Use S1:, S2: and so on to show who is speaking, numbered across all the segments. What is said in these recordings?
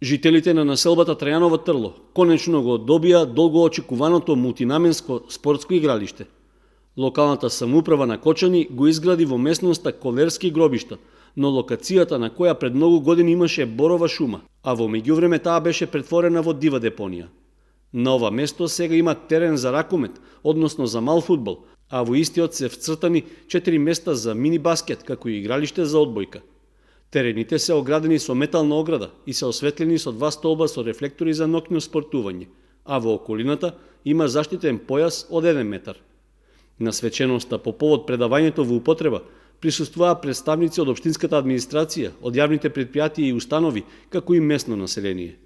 S1: Жителите на населбата Трајаново Трло конечно го добија долгоочекуваното мултинаменско спортско игралиште. Локалната самоуправа на Кочани го изгради во местноста Колерски гробишта, но локацијата на која пред многу години имаше борова шума, а во меѓувреме таа беше претворена во дива депонија. На ова место сега има терен за ракомет, односно за мал фудбал, а во истиот се вцртани 4 места за мини баскет, како и игралиште за одбојка. Терените се оградени со метална ограда и се осветлени со 2 столба со рефлектори за ноќно спортување, а во околината има заштитен појас од 1 метар. На свеченоста по повод предавањето во употреба присуствуваа представници од општинската администрација, од јавните предпријатија и установи, како и местно население.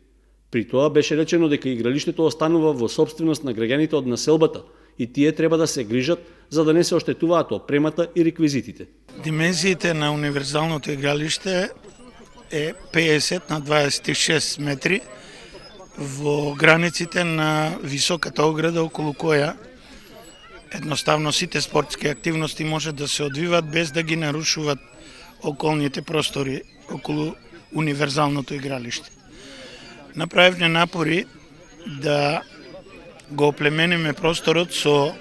S1: При тоа беше речено дека игралиштето останува во сопственост на граѓаните од населбата и тие треба да се грижат за да не се оштетуваат опремата и реквизитите.
S2: Димензиите на универзалното игралиште е 50 на 26 метри во границите на високата ограда околу која едноставно сите спортски активности може да се одвиват без да ги нарушуват околните простори околу универзалното игралиште. Направивме напори да го оплемениме просторот со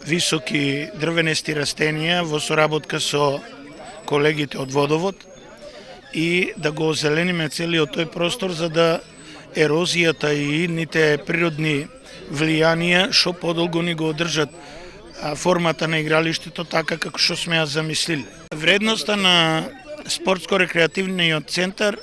S2: високи дрвенести растенија во соработка со колегите од Водовод и да го озелениме целиот тој простор за да ерозијата и идните природни влијанија што подолго ни го одржат формата на игралиштето така како што сме ја замислиле. Вредноста на спортско-рекреативниот центар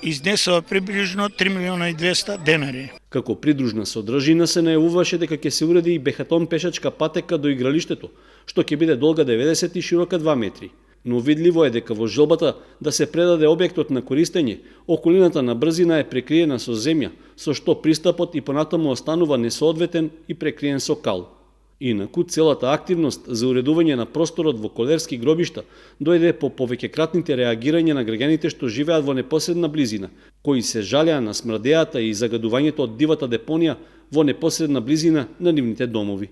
S2: изнесува приближно 3.200.000 денари.
S1: Како придружна содржина се најавуваше дека ќе се уреди и бехатон пешачка патека до игралиштето, што ќе биде долга 90 и широка 2 метри. Но видливо е дека во желбата да се предаде објектот на користење, околината на брзина е прекриена со земја, со што пристапот и понатаму останува несоодветен и прекриен со кал. Инаку, целата активност за уредување на просторот во Колерски гробишта дојде по повеќекратните реагирања на граѓаните што живеат во непосредна близина, кои се жалеа на смрдејата и загадувањето од дивата депонија во непосредна близина на нивните домови.